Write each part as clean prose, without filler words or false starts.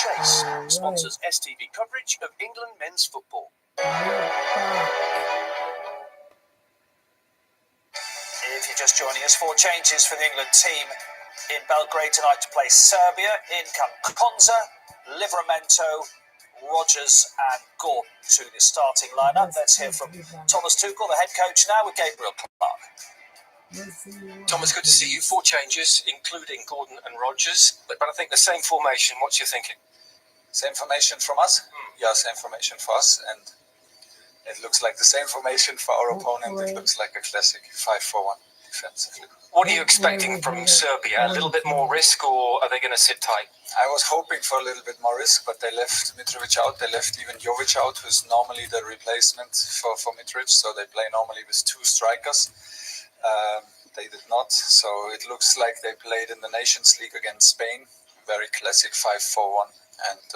Chase sponsors STV coverage of England men's football. If you're just joining us, 4 changes for the England team in Belgrade tonight to play Serbia. In come Konza, Livramento, Rodgers and Gordon to the starting lineup. Let's hear from Thomas Tuchel, the head coach, now with Gabriel Clark. Thomas, good to see you. 4 changes, including Gordon and Rodgers, but I think the same formation. What's your thinking? Same formation from us? Yeah, same formation for us, and it looks like the same formation for our opponent. It looks like a classic 5-4-1 defensively. What are you expecting from Serbia? A little bit more risk, or are they going to sit tight? I was hoping for a little bit more risk, but they left Mitrovic out. They left even Jovic out, who's normally the replacement for Mitrovic. So they play normally with 2 strikers. They did not. So it looks like they played in the Nations League against Spain. Very classic 5-4-1, and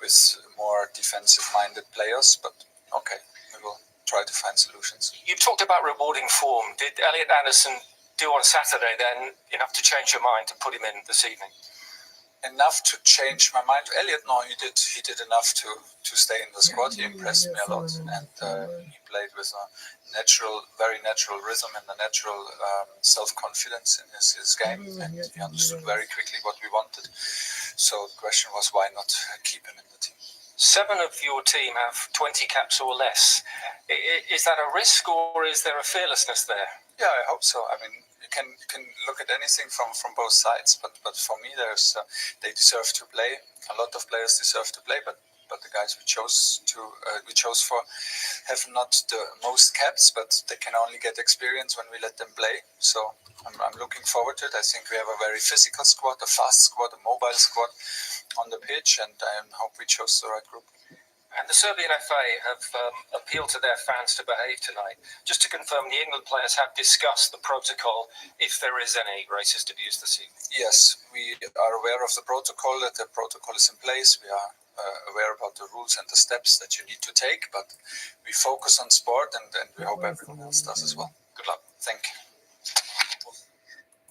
with more defensive-minded players. But okay, we will try to find solutions. You talked about rewarding form. Did Elliot Anderson do on Saturday then enough to change your mind to put him in this evening? Enough to change my mind? Elliot, no, he did enough to stay in the squad. He impressed me a lot, and he played with a very natural rhythm and a natural self-confidence in his game, and he understood very quickly what we wanted. So the question was, why not keep him in the team? 7 of your team have 20 caps or less. Is that a risk, or is there a fearlessness there? Yeah, I hope so. I mean, you can look at anything from both sides, but for me, they deserve to play. A lot of players deserve to play, but the guys we chose for have not the most caps, but they can only get experience when we let them play. So I'm looking forward to it. I think we have a very physical squad, a fast squad, a mobile squad on the pitch, and I hope we chose the right group. And the Serbian FA have appealed to their fans to behave tonight. Just to confirm, the England players have discussed the protocol if there is any racist abuse this evening. Yes, we are aware of the protocol, that the protocol is in place. We are aware about the rules and the steps that you need to take, but we focus on sport, and we hope everyone else does as well. Good luck. Thank you.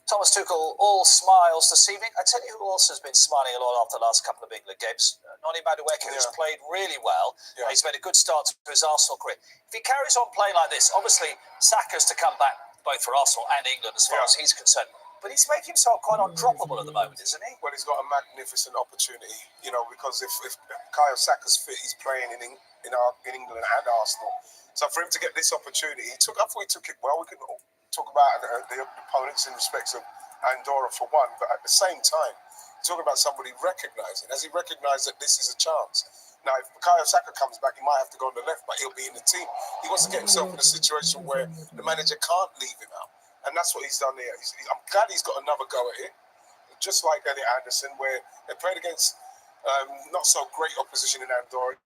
Thomas Tuchel, all smiles this evening. I tell you who else has been smiling a lot after the last couple of England games. Noni Madueke, who's played really well. Yeah. He's made a good start to his Arsenal career. If he carries on playing like this, obviously Saka's to come back both for Arsenal and England as far as he's concerned. But he's making himself quite undroppable at the moment, isn't he? Well, he's got a magnificent opportunity, because if Bukayo Saka's fit, he's playing in England and Arsenal. So for him to get this opportunity, I thought he took it well. We can talk about the opponents in respect of Andorra for one, but at the same time, talking about somebody recognising, has he recognised that this is a chance? Now, if Bukayo Saka comes back, he might have to go on the left, but he'll be in the team. He wants to get himself in a situation where the manager can't leave him out, and that's what he's done here. I'm glad he's got another go at it, just like Elliot Anderson, where they played against not so great opposition in Andorra.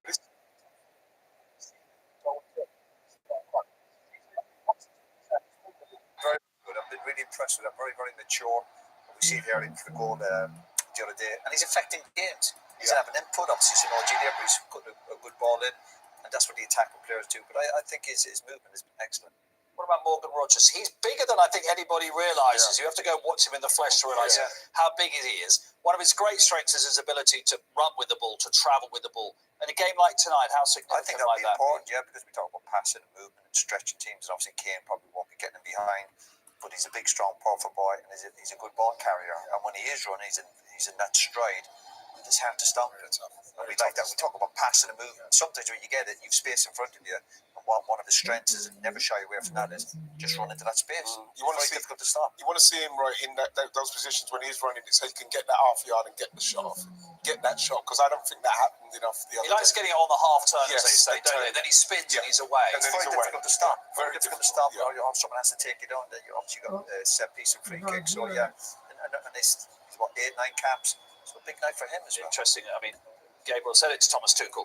I've been really impressed with him. Very, very mature. We see it here for the goal the other day, and he's affecting games. He's having input. Obviously, it's an OG there, but he's put a good ball in, and that's what the attacking players do. But I think his movement has been excellent. What about Morgan Rodgers? He's bigger than I think anybody realises. You have to go watch him in the flesh to realise how big he is. One of his great strengths is his ability to run with the ball, to travel with the ball. In a game like tonight, how significant I think that'll might be that important, because we talk about passing and movement and stretching teams, and obviously Kane probably won't be getting him behind. But he's a big, strong, powerful boy, and he's a good ball carrier. And when he is running, he's in that stride. It's hard to stop it. And we like that. We talk about passing and movement. Sometimes when you get it, you've space in front of you. And one of his strengths is, and never shy away from that, is just run into that space. You want to see difficult to stop. You want to see him right in those positions when he's running it, so he can get that half yard and get the shot off. Get that shot, because I don't think that happened enough the other He likes day. getting it on the half turn, as they say, don't they? Then he spins and he's away. It's very difficult to stop. Very difficult to stop. Or someone has to take you down. Then you obviously got set piece and free kick. So and he's what, 8-9 caps. So a big night for him as well. Interesting. I mean, Gabriel said it to Thomas Tuchel.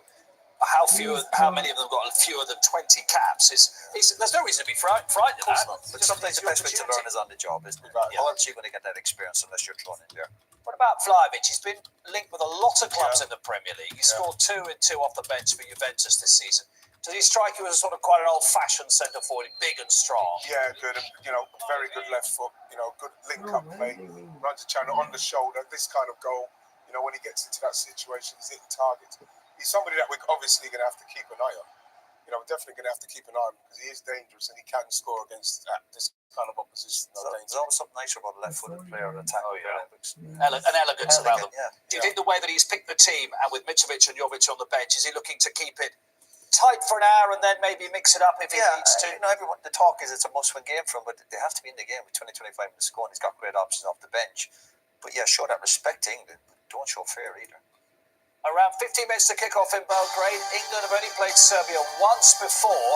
How many of them have got fewer than 20 caps? There's no reason to be frightened of that. But sometimes the best way to learn is on the job, isn't it? How else are you going to get that experience unless you're thrown in there? What about Vlahovic? He's been linked with a lot of clubs in the Premier League. He scored 2 and 2 off the bench for Juventus this season. Does he strike you as a sort of quite an old-fashioned centre forward, big and strong? Yeah, good. Very good left foot. Good link-up play. Runs the channel on the shoulder. This kind of goal. You know, when he gets into that situation, he's hitting targets. He's somebody that we're obviously going to have to keep an eye on. You know, we're definitely going to have to keep an eye on him because he is dangerous and he can score against this kind of opposition. There's always something nicer about a left-footed player in attack. Oh, yeah. An elegance about them. Yeah. Do you think the way that he's picked the team, and with Mitrovic and Jovic on the bench, is he looking to keep it tight for an hour and then maybe mix it up if he needs to? You know, everyone, the talk is it's a must-win game for him, but they have to be in the game with 20-25 minutes to go, and he's got great options off the bench. But yeah, show that respect to England, but don't show fear either. Around 15 minutes to kick off in Belgrade. England have only played Serbia once before.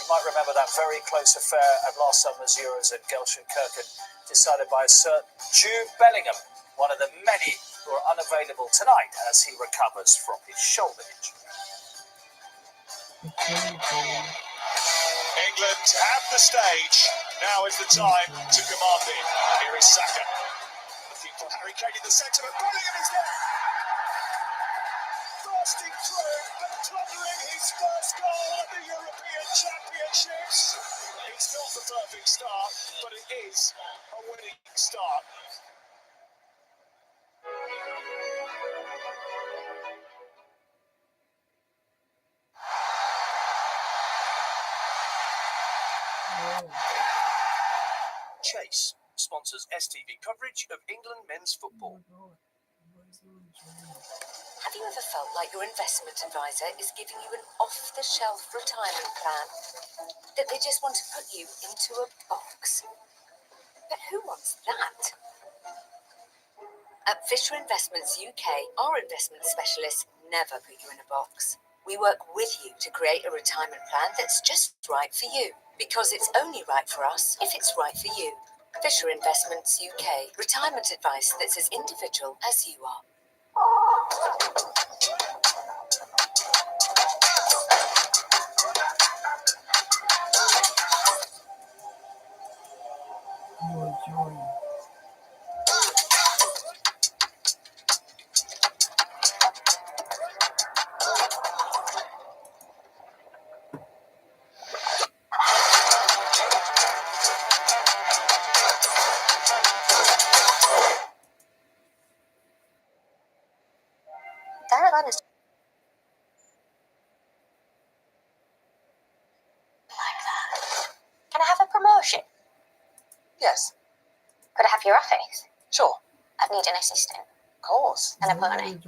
You might remember that very close affair at last summer's Euros at Gelsenkirchen, decided by a certain Jude Bellingham, one of the many who are unavailable tonight as he recovers from his shoulder injury. England have the stage. Now is the time to command it. Here is Saka. Looking for Harry Kane in the centre, but Bellingham is there. Bursting through and plundering his first goal at the European Championships. It's not the perfect start, but it is a winning start. Chase sponsors STV coverage of England men's football. Have you ever felt like your investment advisor is giving you an off-the-shelf retirement plan? That they just want to put you into a box? But who wants that? At Fisher Investments UK, our investment specialists never put you in a box. We work with you to create a retirement plan that's just right for you. Because it's only right for us if it's right for you. Fisher Investments UK. Retirement advice that's as individual as you are. Can I have a promotion? Yes, Could I have your office? sure, I'd need an assistant of course. and a pony.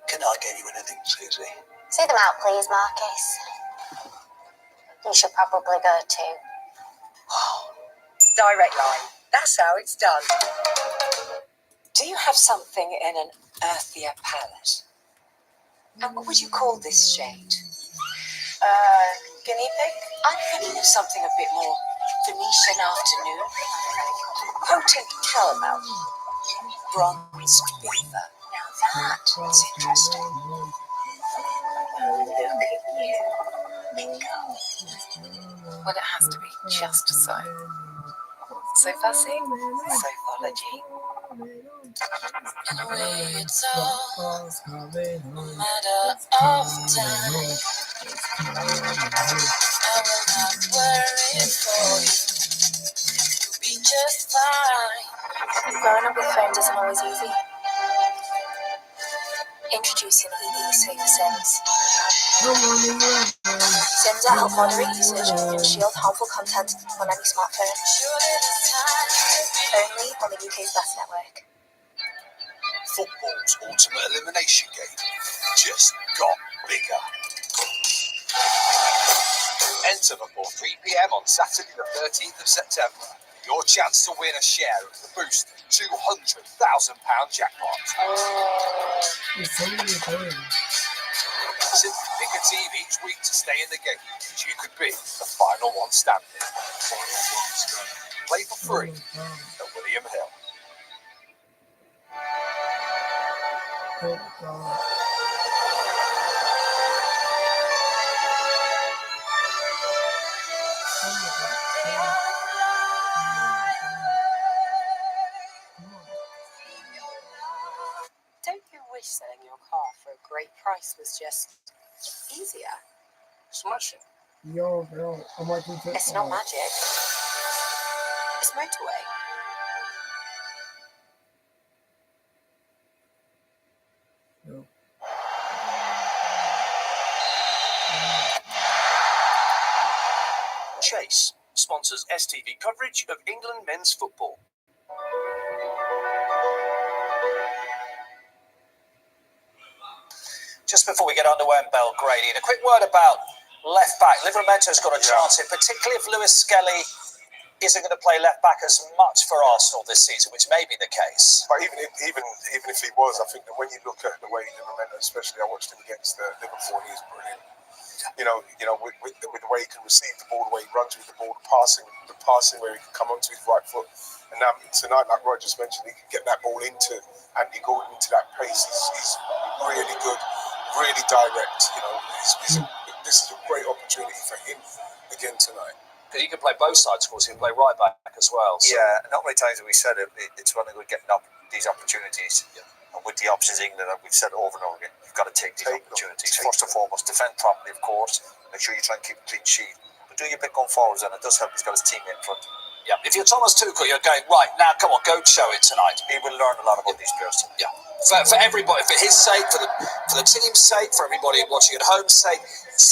Can I get you anything, Susie? See them out, please, Marcus. You should probably go too. Direct line. That's how it's done. Do you have something in an earthier palette? And what would you call this shade? Guinea pig? I'm thinking of something a bit more Venetian afternoon. Potent caramel. Bronzed beaver. Now that's interesting. Look at you. Bingo. Well, it has to be just so. So fussy? Sophology. In a way, it's all a matter of time. I will not worry for you. You'll be just fine. Growing up with friends isn't always easy. Introducing EE Safer Sims. Sims that help moderate usage and shield harmful content on any smartphone. Only on the UK's best network. Football's ultimate elimination game just got bigger. Enter before 3 p.m. on Saturday the 13th of September. Your chance to win a share of the Boost £200,000 jackpot. Simply pick a team each week to stay in the game, and you could be the final one standing. Play for free at William Hill. Don't you wish selling your car for a great price was just easier? Smashing. It's not magic. It's motorway. Chase sponsors STV coverage of England men's football. Just before we get underway in Belgrade, a quick word about left back. Livramento's got a chance here, particularly if Lewis Skelly isn't going to play left back as much for Arsenal this season, which may be the case. But even if he was, I think that when you look at the way Livramento, especially I watched him against Liverpool, he was brilliant. You know, with the way he can receive the ball, the way he runs with the ball, the passing where he can come onto his right foot. And now tonight, like Rogers mentioned, he can get that ball into Andy Gordon, into that pace. He's really good, really direct. You know, this is a great opportunity for him again tonight. Because he can play both sides, of course. He can play right back as well. So. Yeah, not many times have we said it. It's when they're getting up these opportunities. Yeah. And with the options England, we've said over and over again, you've got to take these opportunities. First and foremost, defend properly, of course. Make sure you try and keep a clean sheet. But do your bit going forwards, and it does help he's got his team in front. Yeah, if you're Thomas Tuchel, you're going, right, now come on, go show it tonight. He will learn a lot about these players tonight. Yeah, for everybody, for his sake, for the team's sake, for everybody watching at home's sake,